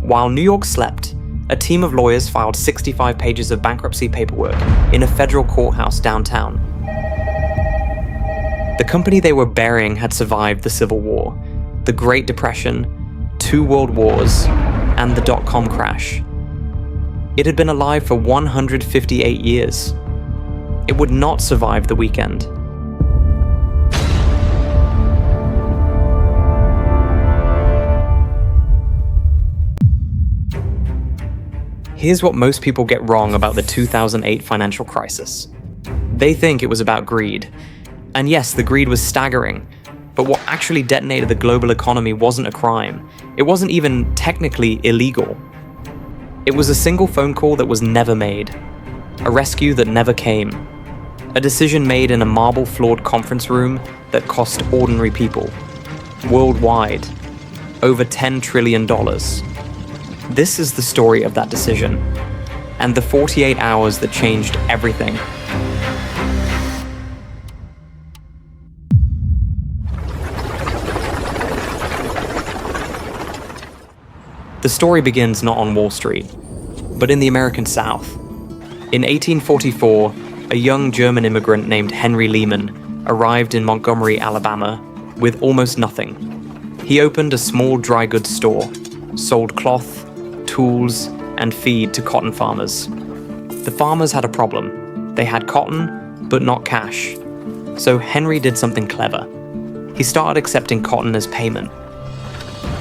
While New York slept, a team of lawyers filed 65 pages of bankruptcy paperwork in a federal courthouse downtown. The company they were burying had survived the Civil War, the Great Depression, 2 world wars, and the dot-com crash. It had been alive for 158 years. It would not survive the weekend. Here's what most people get wrong about the 2008 financial crisis. They think it was about greed. And yes, the greed was staggering, but what actually detonated the global economy wasn't a crime. It wasn't even technically illegal. It was a single phone call that was never made, a rescue that never came, a decision made in a marble-floored conference room that cost ordinary people, worldwide, over $10 trillion. This is the story of that decision, and the 48 hours that changed everything. The story begins not on Wall Street, but in the American South. In 1844, a young German immigrant named Henry Lehman arrived in Montgomery, Alabama, with almost nothing. He opened a small dry goods store, sold cloth, tools, and feed to cotton farmers. The farmers had a problem. They had cotton, but not cash. So Henry did something clever. He started accepting cotton as payment.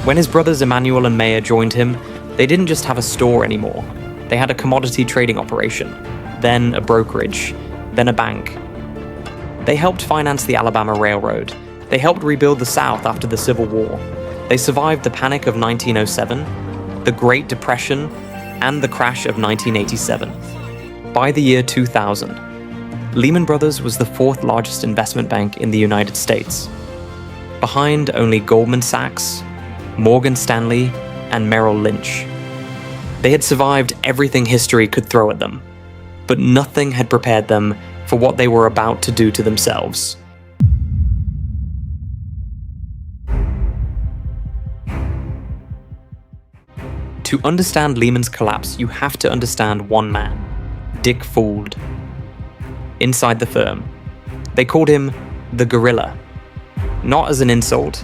When his brothers Emmanuel and Mayer joined him, they didn't just have a store anymore. They had a commodity trading operation, then a brokerage, then a bank. They helped finance the Alabama Railroad. They helped rebuild the South after the Civil War. They survived the Panic of 1907, the Great Depression, and the crash of 1987. By the year 2000, Lehman Brothers was the 4th largest investment bank in the United States, behind only Goldman Sachs, Morgan Stanley, and Merrill Lynch. They had survived everything history could throw at them, but nothing had prepared them for what they were about to do to themselves. To understand Lehman's collapse, you have to understand one man, Dick Fuld. Inside the firm, they called him the Gorilla, not as an insult,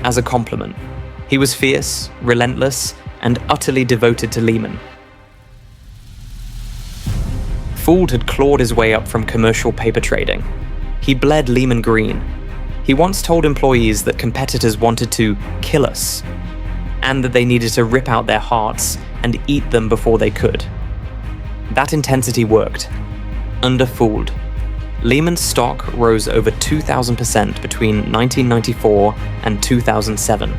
as a compliment. He was fierce, relentless, and utterly devoted to Lehman. Fuld had clawed his way up from commercial paper trading. He bled Lehman green. He once told employees that competitors wanted to kill us, and that they needed to rip out their hearts and eat them before they could. That intensity worked. Under Fuld, Lehman's stock rose over 2,000% between 1994 and 2007.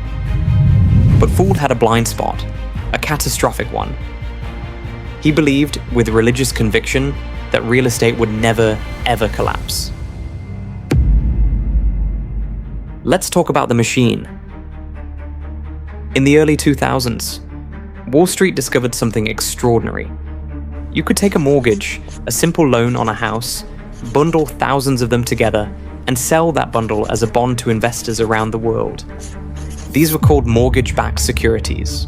But Fuld had a blind spot, a catastrophic one. He believed, with religious conviction, that real estate would never, ever collapse. Let's talk about the machine. In the early 2000s, Wall Street discovered something extraordinary. You could take a mortgage, a simple loan on a house, bundle thousands of them together, and sell that bundle as a bond to investors around the world. These were called mortgage-backed securities,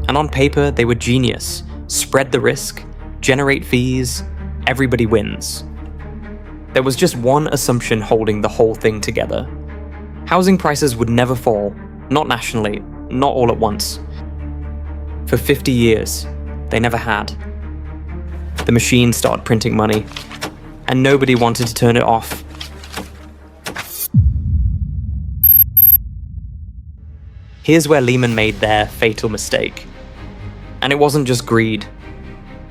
and on paper they were genius. Spread the risk, generate fees, everybody wins. There was just one assumption holding the whole thing together. Housing prices would never fall, not nationally, not all at once. For 50 years, they never had. The machine started printing money, and nobody wanted to turn it off. Here's where Lehman made their fatal mistake. And it wasn't just greed.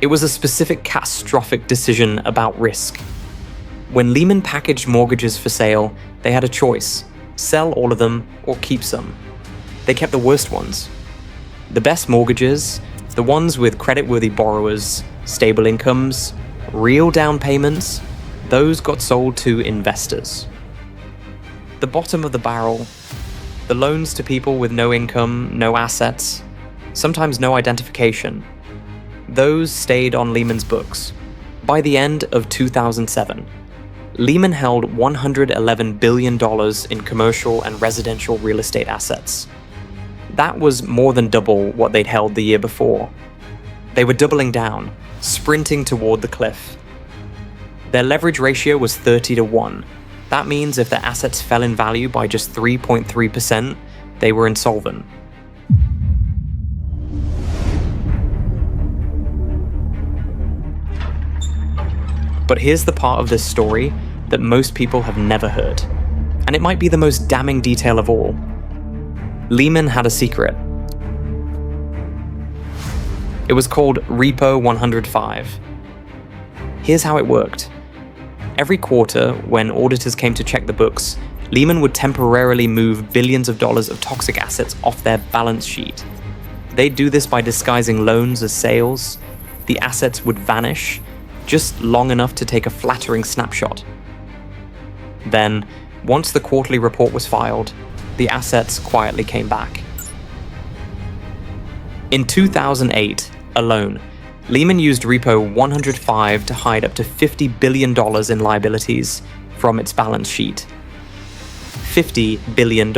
It was a specific catastrophic decision about risk. When Lehman packaged mortgages for sale, they had a choice: sell all of them or keep some. They kept the worst ones. The best mortgages, the ones with credit-worthy borrowers, stable incomes, real down payments, those got sold to investors. The bottom of the barrel, the loans to people with no income, no assets, sometimes no identification, those stayed on Lehman's books. By the end of 2007, Lehman held $111 billion in commercial and residential real estate assets. That was more than double what they'd held the year before. They were doubling down, sprinting toward the cliff. Their leverage ratio was 30-1. That means if their assets fell in value by just 3.3%, they were insolvent. But here's the part of this story that most people have never heard, and it might be the most damning detail of all. Lehman had a secret. It was called Repo 105. Here's how it worked. Every quarter, when auditors came to check the books, Lehman would temporarily move billions of dollars of toxic assets off their balance sheet. They'd do this by disguising loans as sales. The assets would vanish, just long enough to take a flattering snapshot. Then, once the quarterly report was filed, the assets quietly came back. In 2008 alone, Lehman used Repo 105 to hide up to $50 billion in liabilities from its balance sheet. $50 billion.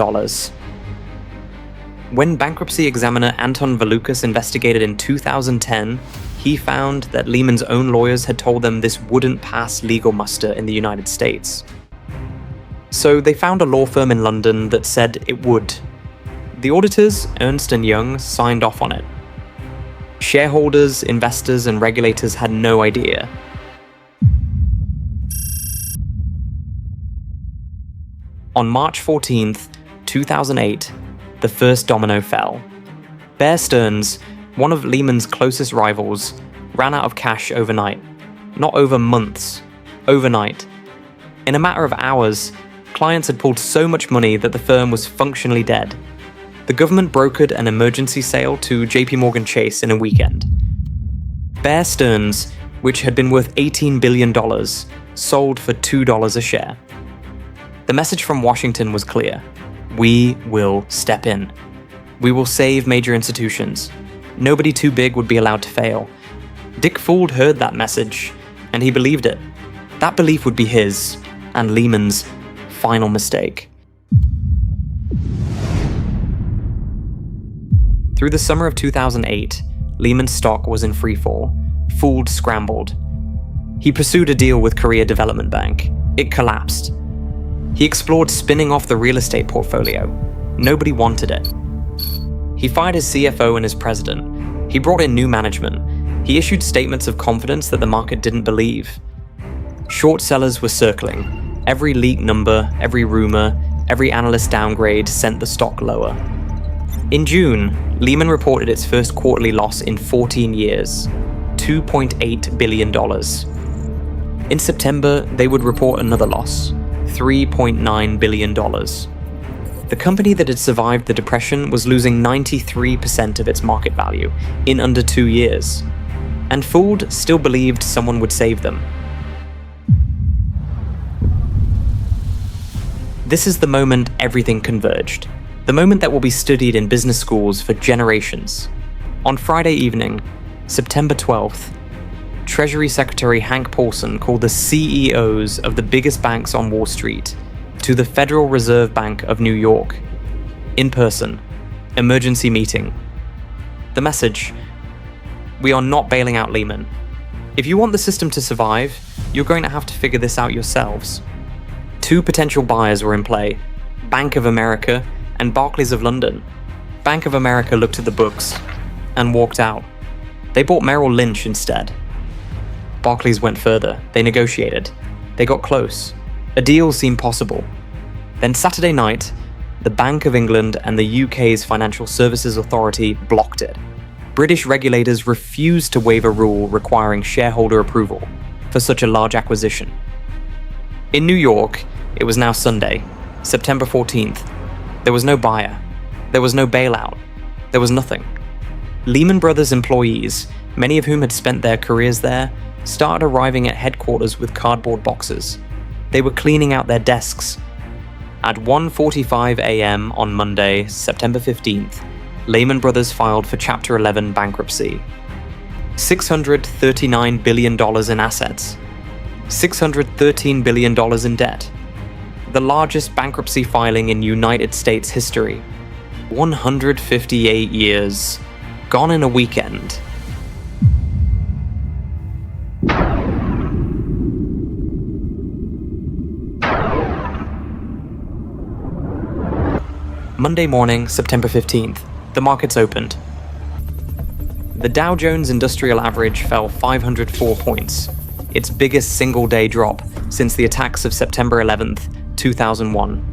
When bankruptcy examiner Anton Valukas investigated in 2010, he found that Lehman's own lawyers had told them this wouldn't pass legal muster in the United States. So they found a law firm in London that said it would. The auditors, Ernst & Young, signed off on it. Shareholders, investors, and regulators had no idea. On March 14th, 2008, the first domino fell. Bear Stearns, one of Lehman's closest rivals, ran out of cash overnight. Not over months, overnight. In a matter of hours, clients had pulled so much money that the firm was functionally dead. The government brokered an emergency sale to JP Chase in a weekend. Bear Stearns, which had been worth $18 billion, sold for $2 a share. The message from Washington was clear. We will step in. We will save major institutions. Nobody too big would be allowed to fail. Dick Fuld heard that message, and he believed it. That belief would be his, and Lehman's, final mistake. Through the summer of 2008, Lehman's stock was in freefall. Fuld scrambled. He pursued a deal with Korea Development Bank. It collapsed. He explored spinning off the real estate portfolio. Nobody wanted it. He fired his CFO and his president. He brought in new management. He issued statements of confidence that the market didn't believe. Short sellers were circling. Every leak number, every rumor, every analyst downgrade sent the stock lower. In June, Lehman reported its first quarterly loss in 14 years, $2.8 billion. In September, they would report another loss, $3.9 billion. The company that had survived the depression was losing 93% of its market value in under 2 years, and Fuld still believed someone would save them. This is the moment everything converged. The moment that will be studied in business schools for generations. On Friday evening, September 12th, Treasury Secretary Hank Paulson called the CEOs of the biggest banks on Wall Street to the Federal Reserve Bank of New York. In person. Emergency meeting. The message: we are not bailing out Lehman. If you want the system to survive, you're going to have to figure this out yourselves. 2 potential buyers were in play, Bank of America and Barclays of London. Bank of America looked at the books and walked out. They bought Merrill Lynch instead. Barclays went further. They negotiated. They got close. A deal seemed possible. Then Saturday night, the Bank of England and the UK's Financial Services Authority blocked it. British regulators refused to waive a rule requiring shareholder approval for such a large acquisition. In New York, it was now Sunday, September 14th. There was no buyer. There was no bailout. There was nothing. Lehman Brothers employees, many of whom had spent their careers there, started arriving at headquarters with cardboard boxes. They were cleaning out their desks. At 1:45 a.m. on Monday, September 15th, Lehman Brothers filed for Chapter 11 bankruptcy. $639 billion in assets. $613 billion in debt. The largest bankruptcy filing in United States history. 158 years, gone in a weekend. Monday morning, September 15th, the markets opened. The Dow Jones Industrial Average fell 504 points, its biggest single-day drop since the attacks of September 11th, 2001.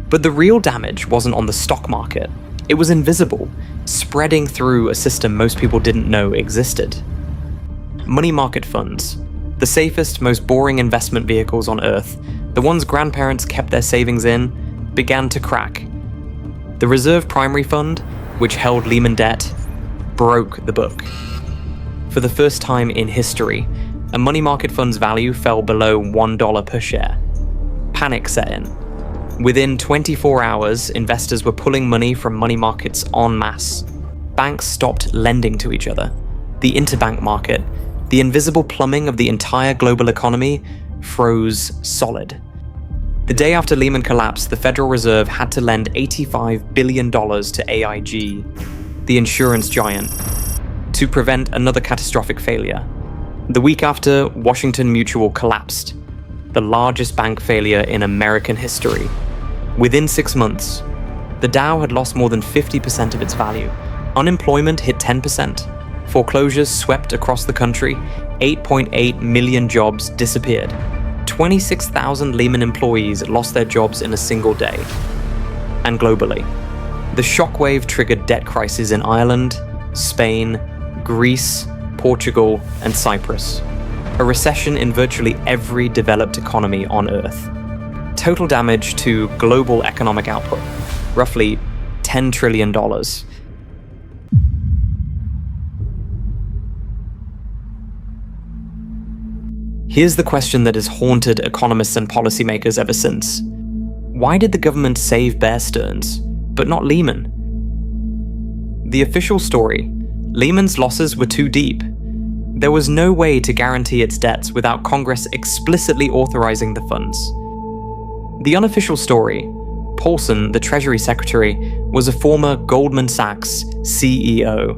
But the real damage wasn't on the stock market. It was invisible, spreading through a system most people didn't know existed. Money market funds, the safest, most boring investment vehicles on Earth, the ones grandparents kept their savings in, began to crack. The Reserve Primary Fund, which held Lehman debt, broke the book. For the first time in history, a money market fund's value fell below $1 per share. Panic set in. Within 24 hours, investors were pulling money from money markets en masse. Banks stopped lending to each other. The interbank market, the invisible plumbing of the entire global economy, froze solid. The day after Lehman collapsed, the Federal Reserve had to lend $85 billion to AIG, the insurance giant, to prevent another catastrophic failure. The week after, Washington Mutual collapsed, the largest bank failure in American history. Within 6 months, the Dow had lost more than 50% of its value. Unemployment hit 10%. Foreclosures swept across the country. 8.8 million jobs disappeared. 26,000 Lehman employees lost their jobs in a single day. And globally, the shockwave triggered debt crises in Ireland, Spain, Greece, Portugal, and Cyprus. A recession in virtually every developed economy on Earth. Total damage to global economic output, roughly $10 trillion. Here's the question that has haunted economists and policymakers ever since. Why did the government save Bear Stearns, but not Lehman? The official story: Lehman's losses were too deep. There was no way to guarantee its debts without Congress explicitly authorizing the funds. The unofficial story: Paulson, the Treasury Secretary, was a former Goldman Sachs CEO.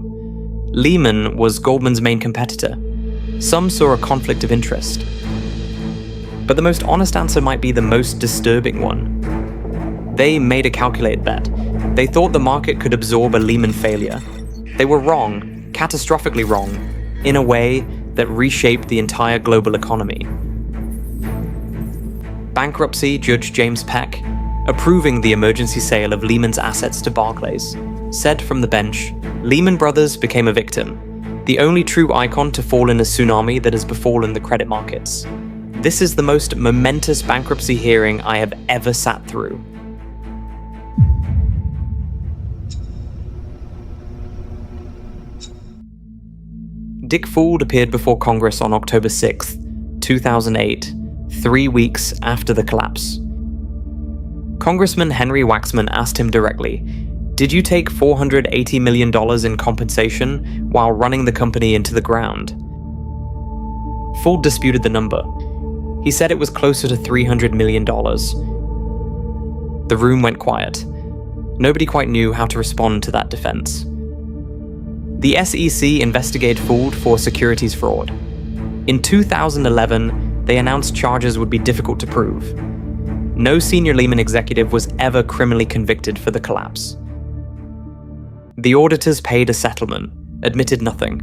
Lehman was Goldman's main competitor. Some saw a conflict of interest. But the most honest answer might be the most disturbing one. They made a calculated bet. They thought the market could absorb a Lehman failure. They were wrong, catastrophically wrong, in a way that reshaped the entire global economy. Bankruptcy Judge James Peck, approving the emergency sale of Lehman's assets to Barclays, said from the bench, Lehman Brothers became a victim, the only true icon to fall in a tsunami that has befallen the credit markets. This is the most momentous bankruptcy hearing I have ever sat through. Dick Fuld appeared before Congress on October 6th, 2008, 3 weeks after the collapse. Congressman Henry Waxman asked him directly, "Did you take $480 million in compensation while running the company into the ground?" Fuld disputed the number. He said it was closer to $300 million. The room went quiet. Nobody quite knew how to respond to that defense. The SEC investigated Fuld for securities fraud. In 2011, they announced charges would be difficult to prove. No senior Lehman executive was ever criminally convicted for the collapse. The auditors paid a settlement, admitted nothing.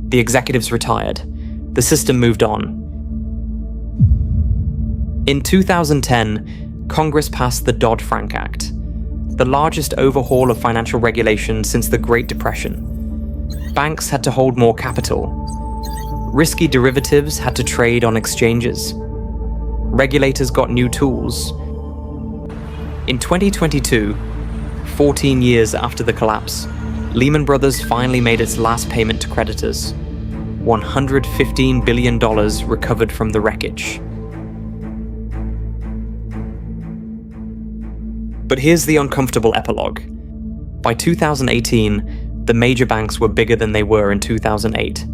The executives retired. The system moved on. In 2010, Congress passed the Dodd-Frank Act, the largest overhaul of financial regulation since the Great Depression. Banks had to hold more capital. Risky derivatives had to trade on exchanges. Regulators got new tools. In 2022, 14 years after the collapse, Lehman Brothers finally made its last payment to creditors. $115 billion recovered from the wreckage. But here's the uncomfortable epilogue. By 2018, the major banks were bigger than they were in 2008.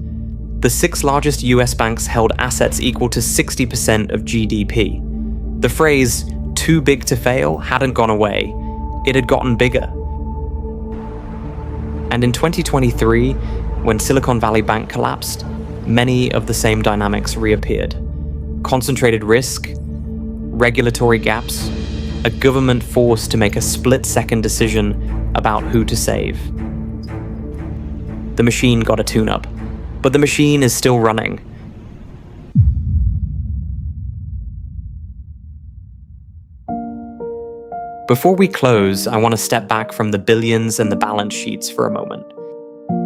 The 6 largest US banks held assets equal to 60% of GDP. The phrase, "too big to fail," hadn't gone away. It had gotten bigger. And in 2023, when Silicon Valley Bank collapsed, many of the same dynamics reappeared. Concentrated risk, regulatory gaps, a government forced to make a split-second decision about who to save. The machine got a tune-up, but the machine is still running. Before we close, I want to step back from the billions and the balance sheets for a moment.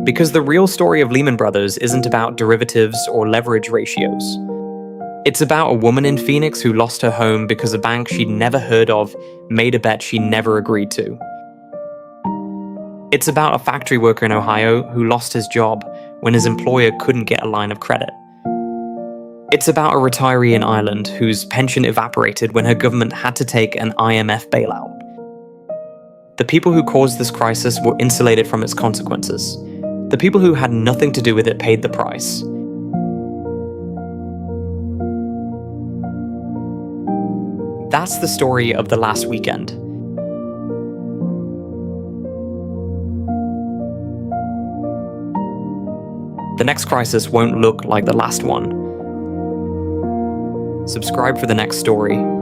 Because the real story of Lehman Brothers isn't about derivatives or leverage ratios. It's about a woman in Phoenix who lost her home because a bank she'd never heard of made a bet she never agreed to. It's about a factory worker in Ohio who lost his job when his employer couldn't get a line of credit. It's about a retiree in Ireland whose pension evaporated when her government had to take an IMF bailout. The people who caused this crisis were insulated from its consequences. The people who had nothing to do with it paid the price. That's the story of the last weekend. The next crisis won't look like the last one. Subscribe for the next story.